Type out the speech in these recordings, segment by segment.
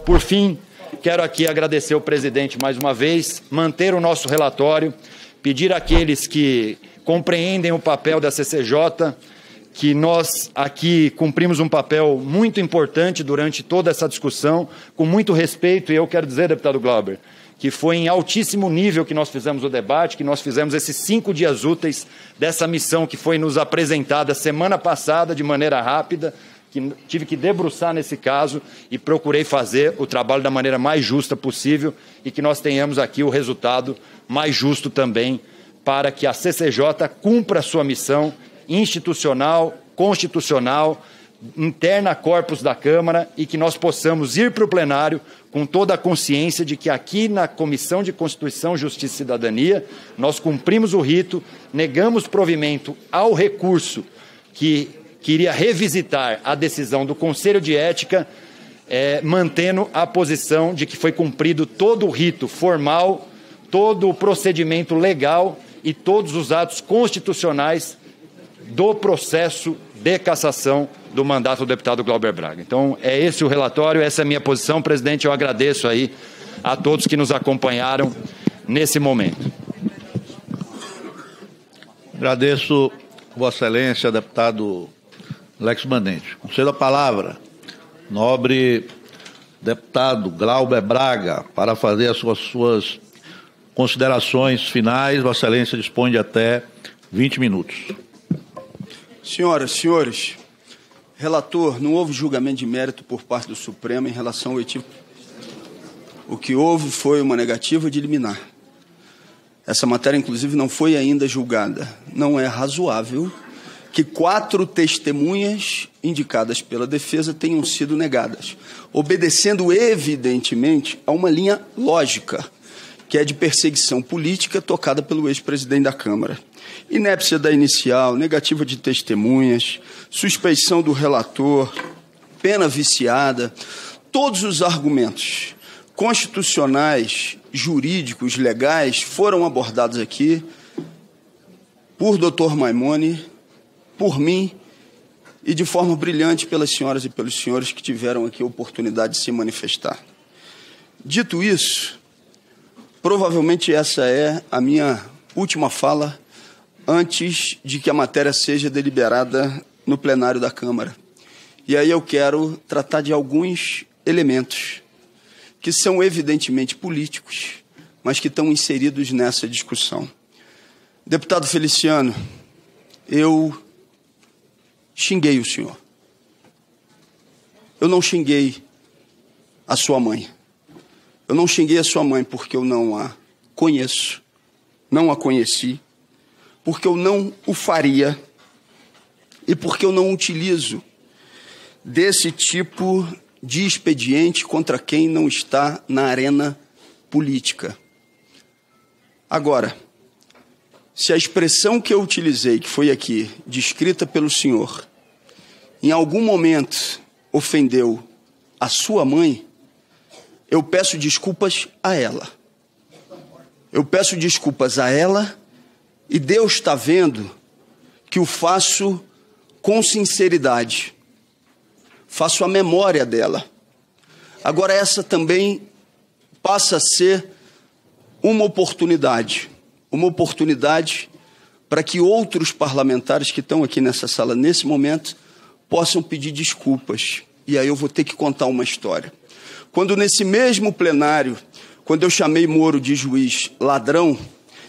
Por fim, quero aqui agradecer ao presidente mais uma vez, manter o nosso relatório, pedir àqueles que compreendem o papel da CCJ, que nós aqui cumprimos um papel muito importante durante toda essa discussão, com muito respeito, e eu quero dizer, deputado Glauber, que foi em altíssimo nível que nós fizemos o debate, que nós fizemos esses 5 dias úteis dessa missão que foi nos apresentada semana passada de maneira rápida, que tive que debruçar nesse caso e procurei fazer o trabalho da maneira mais justa possível e que nós tenhamos aqui o resultado mais justo também para que a CCJ cumpra a sua missão institucional, constitucional, interna corpus da Câmara e que nós possamos ir para o plenário com toda a consciência de que aqui na Comissão de Constituição, Justiça e Cidadania nós cumprimos o rito, negamos provimento ao recurso que queria revisitar a decisão do Conselho de Ética, mantendo a posição de que foi cumprido todo o rito formal, todo o procedimento legal e todos os atos constitucionais do processo de cassação do mandato do deputado Glauber Braga. Então, é esse o relatório, essa é a minha posição. Presidente, eu agradeço aí a todos que nos acompanharam nesse momento. Agradeço, Vossa Excelência, deputado Alex Manente. Concedo a palavra, nobre deputado Glauber Braga, para fazer as suas considerações finais. Vossa Excelência dispõe de até 20 minutos. Senhoras, senhores, relator, não houve julgamento de mérito por parte do Supremo em relação ao etívoco. O que houve foi uma negativa de liminar. Essa matéria, inclusive, não foi ainda julgada. Não é razoável que 4 testemunhas indicadas pela defesa tenham sido negadas, obedecendo, evidentemente, a uma linha lógica, que é de perseguição política tocada pelo ex-presidente da Câmara. Inépcia da inicial, negativa de testemunhas, suspeição do relator, pena viciada, todos os argumentos constitucionais, jurídicos, legais foram abordados aqui por Dr. Maimone, por mim e de forma brilhante pelas senhoras e pelos senhores que tiveram aqui a oportunidade de se manifestar. Dito isso, provavelmente essa é a minha última fala antes de que a matéria seja deliberada no plenário da Câmara. E aí eu quero tratar de alguns elementos que são evidentemente políticos, mas que estão inseridos nessa discussão. Deputado Feliciano, eu xinguei o senhor. Eu não xinguei a sua mãe. Eu não xinguei a sua mãe porque eu não a conheço, não a conheci, porque eu não o faria e porque eu não utilizo desse tipo de expediente contra quem não está na arena política. Agora, se a expressão que eu utilizei, que foi aqui, descrita pelo senhor, em algum momento ofendeu a sua mãe, eu peço desculpas a ela. Eu peço desculpas a ela e Deus está vendo que o faço com sinceridade. Faço a memória dela. Agora essa também passa a ser uma oportunidade para que outros parlamentares que estão aqui nessa sala nesse momento possam pedir desculpas. E aí eu vou ter que contar uma história. Quando nesse mesmo plenário, quando eu chamei Moro de juiz ladrão,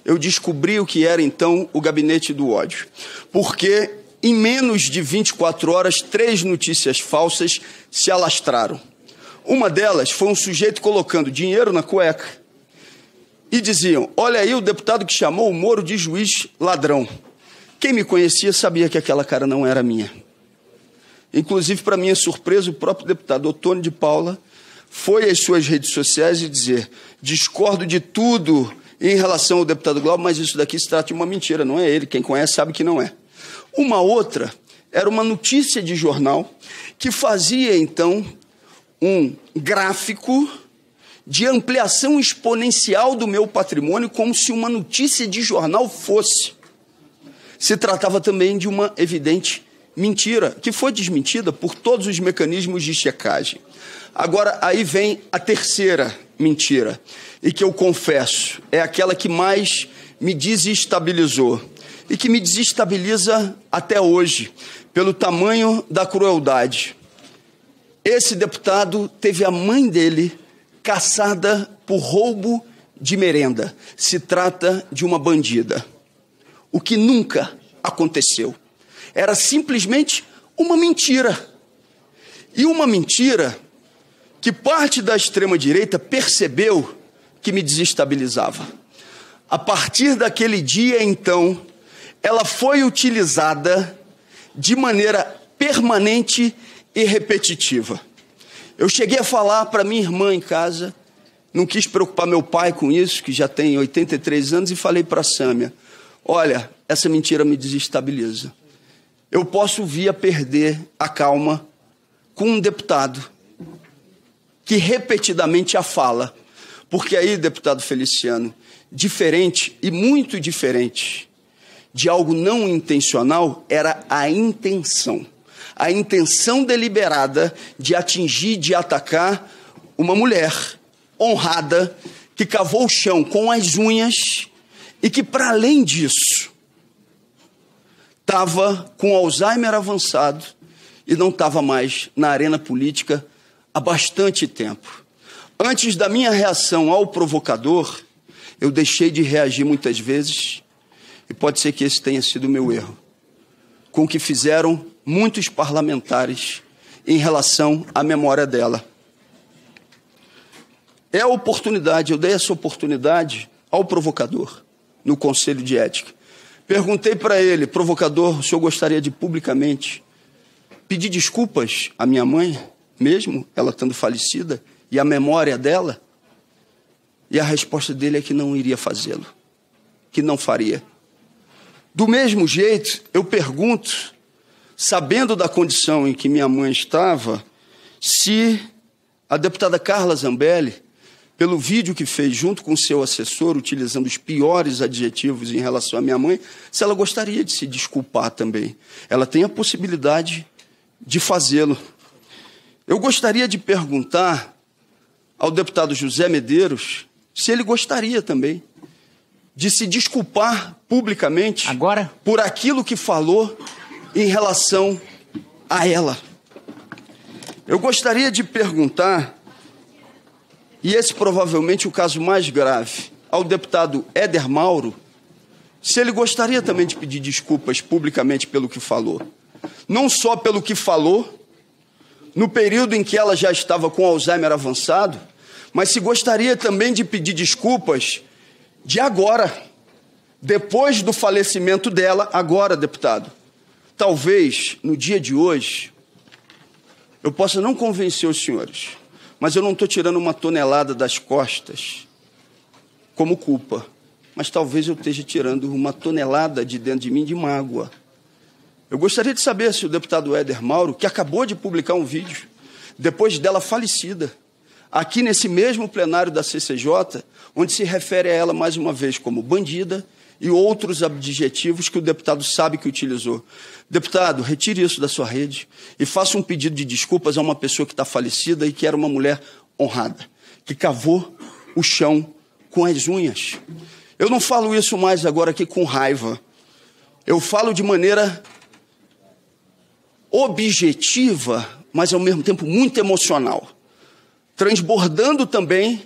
eu descobri o que era então o gabinete do ódio. Porque em menos de 24 horas, 3 notícias falsas se alastraram. Uma delas foi um sujeito colocando dinheiro na cueca e diziam: olha aí o deputado que chamou o Moro de juiz ladrão. Quem me conhecia sabia que aquela cara não era minha. Inclusive, para minha surpresa, o próprio deputado Otônio de Paula foi às suas redes sociais e dizer: discordo de tudo em relação ao deputado Glauber, mas isso daqui se trata de uma mentira, não é ele. Quem conhece sabe que não é. Uma outra era uma notícia de jornal que fazia, então, um gráfico de ampliação exponencial do meu patrimônio, como se uma notícia de jornal fosse. Se tratava também de uma evidente mentira que foi desmentida por todos os mecanismos de checagem. Agora, aí vem a terceira mentira, e que eu confesso, é aquela que mais me desestabilizou e que me desestabiliza até hoje, pelo tamanho da crueldade. Esse deputado teve a mãe dele caçada por roubo de merenda. Se trata de uma bandida. O que nunca aconteceu. Era simplesmente uma mentira. E uma mentira que parte da extrema-direita percebeu que me desestabilizava. A partir daquele dia, então, ela foi utilizada de maneira permanente e repetitiva. Eu cheguei a falar para minha irmã em casa, não quis preocupar meu pai com isso, que já tem 83 anos, e falei para a Sâmia, olha, essa mentira me desestabiliza. Eu posso vir a perder a calma com um deputado que repetidamente a fala. Porque aí, deputado Feliciano, diferente e muito diferente de algo não intencional, era a intenção. A intenção deliberada de atingir, de atacar uma mulher honrada que cavou o chão com as unhas e que, para além disso, estava com Alzheimer avançado e não estava mais na arena política há bastante tempo. Antes da minha reação ao provocador, eu deixei de reagir muitas vezes, e pode ser que esse tenha sido o meu erro, com o que fizeram muitos parlamentares em relação à memória dela. É a oportunidade, eu dei essa oportunidade ao provocador, no Conselho de Ética. Perguntei para ele, provocador, o senhor gostaria de publicamente pedir desculpas à minha mãe, mesmo ela estando falecida, e a memória dela? E a resposta dele é que não iria fazê-lo, que não faria. Do mesmo jeito, eu pergunto, sabendo da condição em que minha mãe estava, se a deputada Carla Zambelli, pelo vídeo que fez junto com seu assessor, utilizando os piores adjetivos em relação à minha mãe, se ela gostaria de se desculpar também. Ela tem a possibilidade de fazê-lo. Eu gostaria de perguntar ao deputado José Medeiros se ele gostaria também de se desculpar publicamente agora por aquilo que falou em relação a ela. Eu gostaria de perguntar, e esse provavelmente é o caso mais grave, ao deputado Éder Mauro, se ele gostaria também de pedir desculpas publicamente pelo que falou. Não só pelo que falou, no período em que ela já estava com Alzheimer avançado, mas se gostaria também de pedir desculpas de agora, depois do falecimento dela, agora, deputado. Talvez, no dia de hoje, eu possa não convencer os senhores, mas eu não estou tirando uma tonelada das costas como culpa, mas talvez eu esteja tirando uma tonelada de dentro de mim de mágoa. Eu gostaria de saber se o deputado Éder Mauro, que acabou de publicar um vídeo, depois dela falecida, aqui nesse mesmo plenário da CCJ, onde se refere a ela mais uma vez como bandida e outros adjetivos que o deputado sabe que utilizou. Deputado, retire isso da sua rede e faça um pedido de desculpas a uma pessoa que está falecida e que era uma mulher honrada, que cavou o chão com as unhas. Eu não falo isso mais agora aqui com raiva. Eu falo de maneira objetiva, mas ao mesmo tempo muito emocional, transbordando também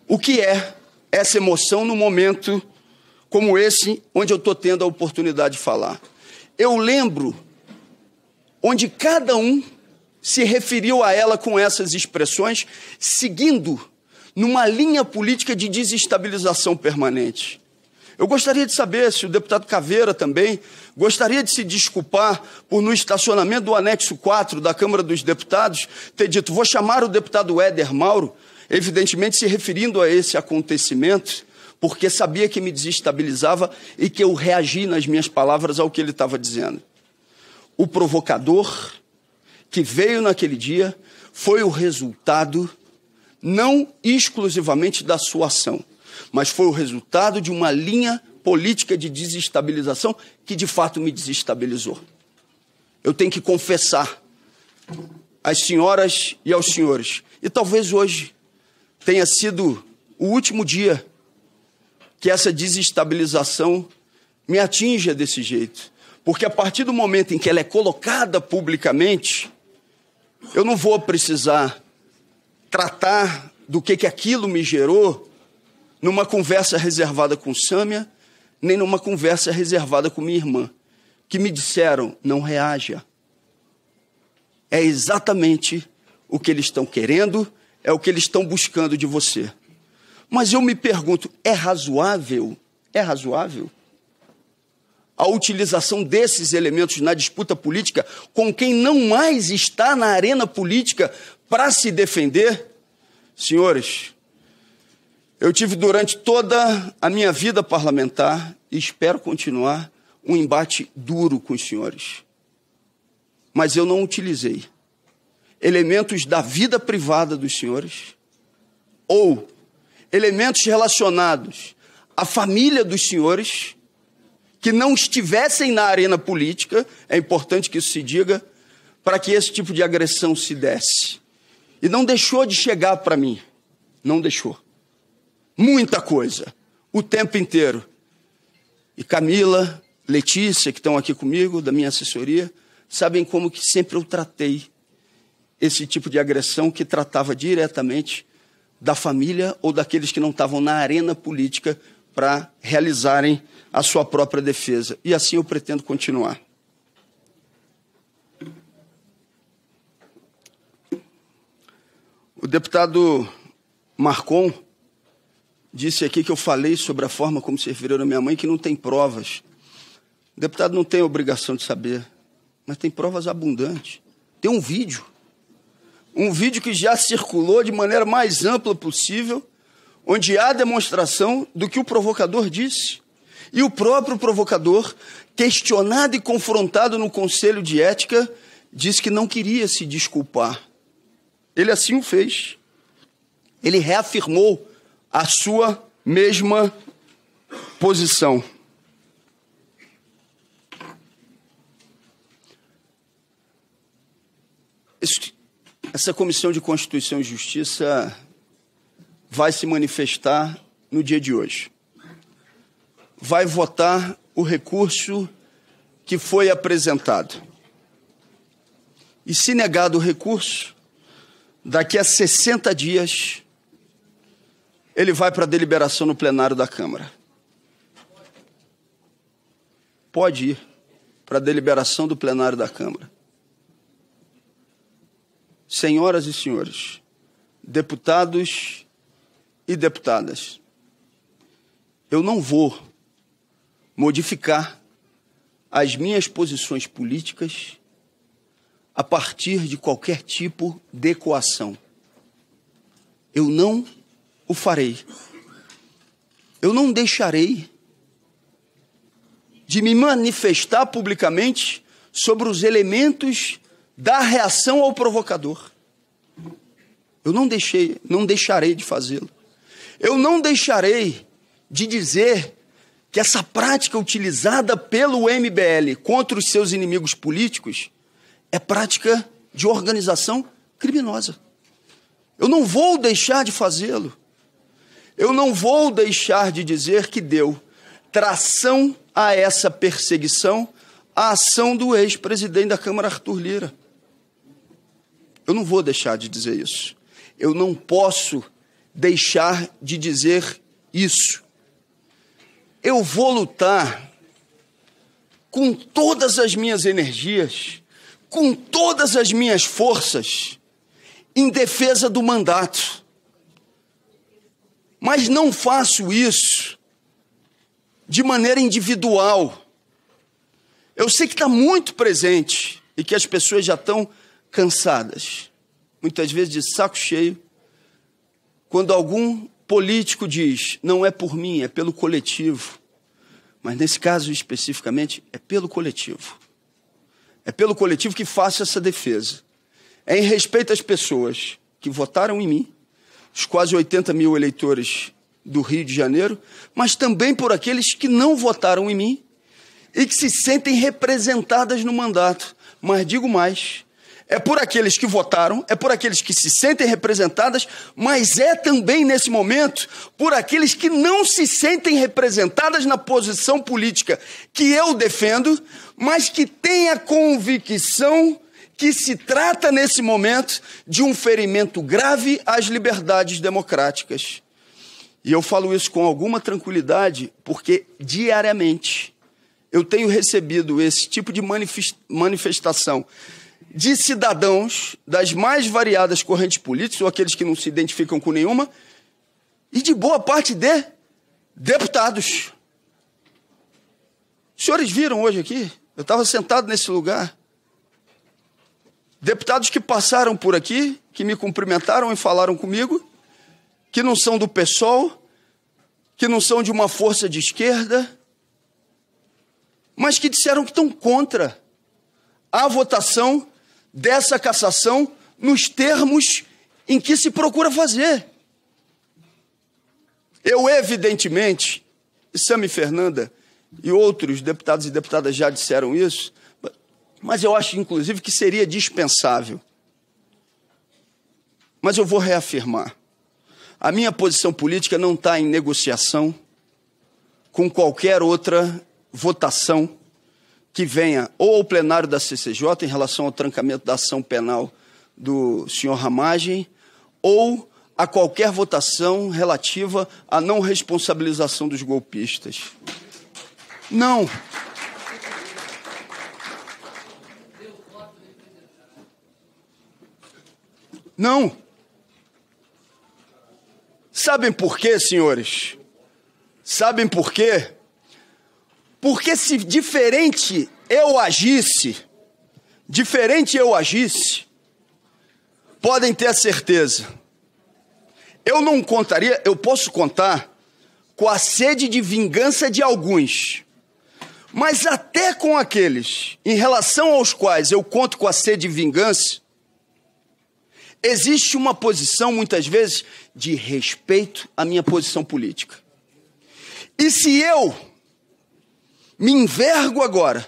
o que é essa emoção num momento como esse, onde eu estou tendo a oportunidade de falar. Eu lembro onde cada um se referiu a ela com essas expressões, seguindo numa linha política de desestabilização permanente. Eu gostaria de saber se o deputado Caveira também gostaria de se desculpar por, no estacionamento do anexo 4 da Câmara dos Deputados, ter dito, vou chamar o deputado Éder Mauro, evidentemente se referindo a esse acontecimento, porque sabia que me desestabilizava e que eu reagi nas minhas palavras ao que ele estava dizendo. O provocador que veio naquele dia foi o resultado não exclusivamente da sua ação, mas foi o resultado de uma linha política de desestabilização que, de fato, me desestabilizou. eu tenho que confessar às senhoras e aos senhores. E talvez hoje tenha sido o último dia que essa desestabilização me atinja desse jeito. Porque a partir do momento em que ela é colocada publicamente, eu não vou precisar tratar do que aquilo me gerou numa conversa reservada com Sâmia, nem numa conversa reservada com minha irmã, que me disseram, não reaja. É exatamente o que eles estão querendo, é o que eles estão buscando de você. Mas eu me pergunto, é razoável a utilização desses elementos na disputa política com quem não mais está na arena política para se defender? Senhores, eu tive durante toda a minha vida parlamentar, e espero continuar, um embate duro com os senhores. Mas eu não utilizei elementos da vida privada dos senhores ou elementos relacionados à família dos senhores que não estivessem na arena política, é importante que isso se diga, para que esse tipo de agressão se desse. E não deixou de chegar para mim, não deixou. Muita coisa, o tempo inteiro. E Camila, Letícia, que estão aqui comigo, da minha assessoria, sabem como que sempre eu tratei esse tipo de agressão que tratava diretamente da família ou daqueles que não estavam na arena política para realizarem a sua própria defesa. E assim eu pretendo continuar. O deputado Marcon disse aqui que eu falei sobre a forma como se referiram a minha mãe, que não tem provas. O deputado não tem obrigação de saber, mas tem provas abundantes. Tem um vídeo que já circulou de maneira mais ampla possível, onde há demonstração do que o provocador disse. E o próprio provocador, questionado e confrontado no Conselho de Ética, disse que não queria se desculpar. Ele assim o fez. Ele reafirmou a sua mesma posição. Essa Comissão de Constituição e Justiça vai se manifestar no dia de hoje. Vai votar o recurso que foi apresentado. E se negado o recurso, daqui a 60 dias, ele vai para a deliberação no plenário da Câmara. Pode ir para a deliberação do plenário da Câmara. Senhoras e senhores, deputados e deputadas, eu não vou modificar as minhas posições políticas a partir de qualquer tipo de coação. Eu não o farei. Eu não deixarei de me manifestar publicamente sobre os elementos da reação ao provocador. Eu não deixarei de fazê-lo. Eu não deixarei de dizer que essa prática utilizada pelo MBL contra os seus inimigos políticos é prática de organização criminosa. Eu não vou deixar de fazê-lo. Eu não vou deixar de dizer que deu tração a essa perseguição a ação do ex-presidente da Câmara, Arthur Lira. Eu não vou deixar de dizer isso. Eu não posso deixar de dizer isso. Eu vou lutar com todas as minhas energias, com todas as minhas forças, em defesa do mandato. Mas não faço isso de maneira individual. Eu sei que está muito presente e que as pessoas já estão cansadas, muitas vezes de saco cheio, quando algum político diz, não é por mim, é pelo coletivo. Mas nesse caso especificamente, é pelo coletivo. É pelo coletivo que faço essa defesa. É em respeito às pessoas que votaram em mim, os quase 80 mil eleitores do Rio de Janeiro, mas também por aqueles que não votaram em mim e que se sentem representadas no mandato, Mas digo mais, é por aqueles que votaram, é por aqueles que se sentem representadas, mas é também, nesse momento, por aqueles que não se sentem representadas na posição política que eu defendo, mas que têm a convicção que se trata, nesse momento, de um ferimento grave às liberdades democráticas. E eu falo isso com alguma tranquilidade, porque diariamente eu tenho recebido esse tipo de manifestação de cidadãos das mais variadas correntes políticas, ou aqueles que não se identificam com nenhuma, e de boa parte de deputados. Os senhores viram hoje aqui? Eu estava sentado nesse lugar. Deputados que passaram por aqui, que me cumprimentaram e falaram comigo, que não são do PSOL, que não são de uma força de esquerda, mas que disseram que estão contra a votação dessa cassação nos termos em que se procura fazer. Eu, evidentemente, e Sami Fernanda e outros deputados e deputadas já disseram isso, mas eu acho, inclusive, que seria dispensável. Mas eu vou reafirmar. A minha posição política não está em negociação com qualquer outra votação que venha ou ao plenário da CCJ em relação ao trancamento da ação penal do senhor Ramagem, ou a qualquer votação relativa à não responsabilização dos golpistas. Não. Não. Sabem por quê, senhores? Sabem por quê? Porque se diferente eu agisse, podem ter a certeza, eu não contaria, eu posso contar com a sede de vingança de alguns, mas até com aqueles em relação aos quais eu conto com a sede de vingança, existe uma posição, muitas vezes, de respeito à minha posição política. E se eu me envergo agora,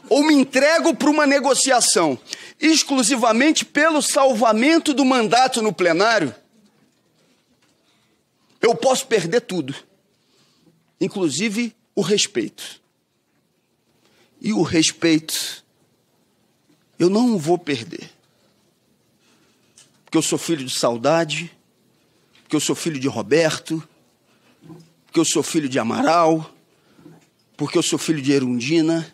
ou me entrego para uma negociação exclusivamente pelo salvamento do mandato no plenário, eu posso perder tudo, inclusive o respeito. E o respeito eu não vou perder, porque eu sou filho de Saudade, porque eu sou filho de Roberto, porque eu sou filho de Amaral, porque eu sou filho de Erundina,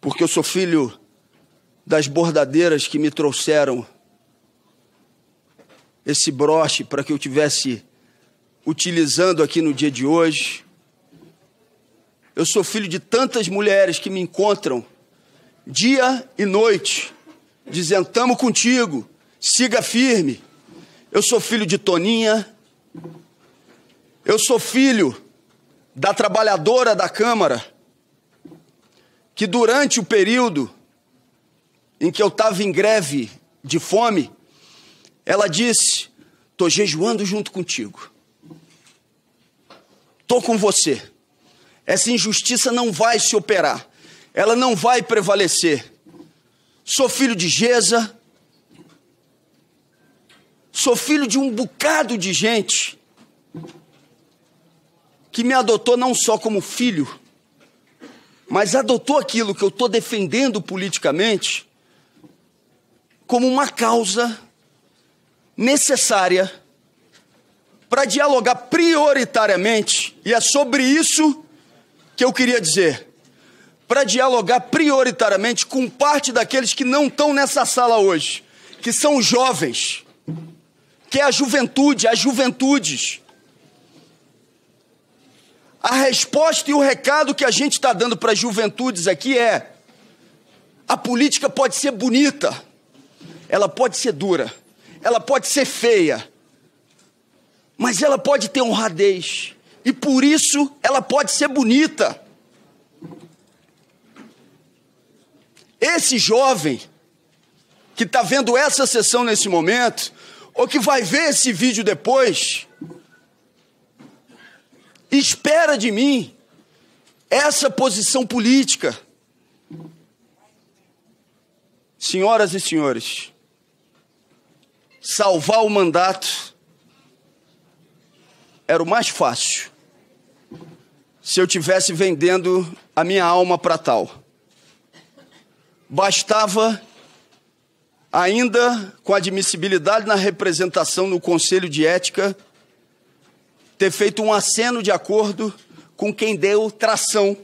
porque eu sou filho das bordadeiras que me trouxeram esse broche para que eu tivesse utilizando aqui no dia de hoje. Eu sou filho de tantas mulheres que me encontram dia e noite, dizendo, tamo contigo, siga firme. Eu sou filho de Toninha, eu sou filho da trabalhadora da Câmara, que durante o período em que eu estava em greve de fome, ela disse, estou jejuando junto contigo, estou com você, essa injustiça não vai se operar, ela não vai prevalecer. Sou filho de Gesa, sou filho de um bocado de gente que me adotou não só como filho, mas adotou aquilo que eu estou defendendo politicamente como uma causa necessária para dialogar prioritariamente, e é sobre isso que eu queria dizer, para dialogar prioritariamente com parte daqueles que não estão nessa sala hoje, que são os jovens, que é a juventude, as juventudes. A resposta e o recado que a gente está dando para as juventudes aqui é: a política pode ser bonita, ela pode ser dura, ela pode ser feia, mas ela pode ter honradez, e por isso ela pode ser bonita. Esse jovem que está vendo essa sessão nesse momento, ou que vai ver esse vídeo depois, espera de mim essa posição política. Senhoras e senhores, salvar o mandato era o mais fácil se eu tivesse vendendo a minha alma para tal. Bastava, ainda com admissibilidade na representação no Conselho de Ética, ter feito um aceno de acordo com quem deu tração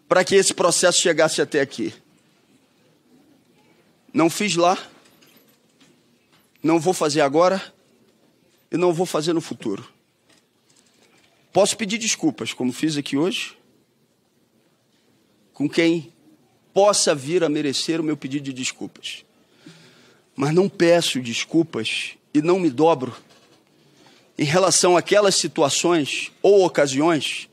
para que esse processo chegasse até aqui. Não fiz lá, não vou fazer agora e não vou fazer no futuro. Posso pedir desculpas, como fiz aqui hoje, com quem possa vir a merecer o meu pedido de desculpas. Mas não peço desculpas e não me dobro em relação àquelas situações ou ocasiões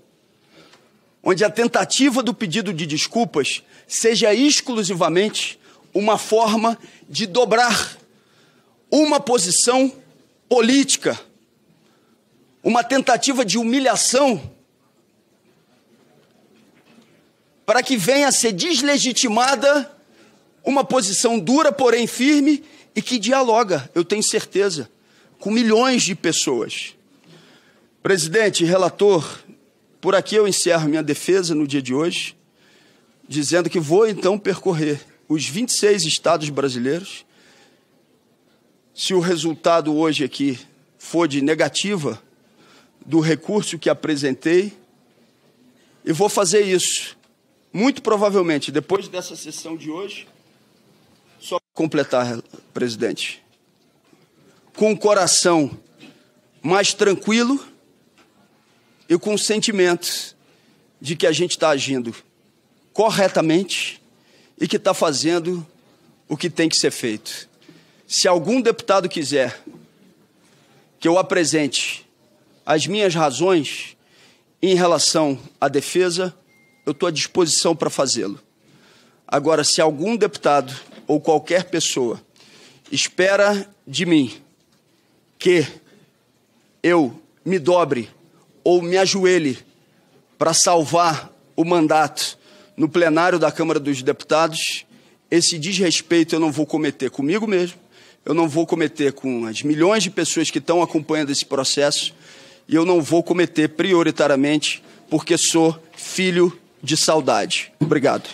onde a tentativa do pedido de desculpas seja exclusivamente uma forma de dobrar uma posição política, uma tentativa de humilhação para que venha a ser deslegitimada uma posição dura, porém firme, e que dialoga, eu tenho certeza, com milhões de pessoas. Presidente, relator, por aqui eu encerro minha defesa no dia de hoje, dizendo que vou então percorrer os 26 estados brasileiros. Se o resultado hoje aqui for de negativa do recurso que apresentei, e vou fazer isso, muito provavelmente, depois dessa sessão de hoje, só para completar, presidente, com o coração mais tranquilo e com o sentimento de que a gente está agindo corretamente e que está fazendo o que tem que ser feito. Se algum deputado quiser que eu apresente as minhas razões em relação à defesa, eu estou à disposição para fazê-lo. Agora, se algum deputado ou qualquer pessoa espera de mim que eu me dobre ou me ajoelhe para salvar o mandato no plenário da Câmara dos Deputados, esse desrespeito eu não vou cometer comigo mesmo, eu não vou cometer com as milhões de pessoas que estão acompanhando esse processo, e eu não vou cometer prioritariamente porque sou filho de saudade. Obrigado.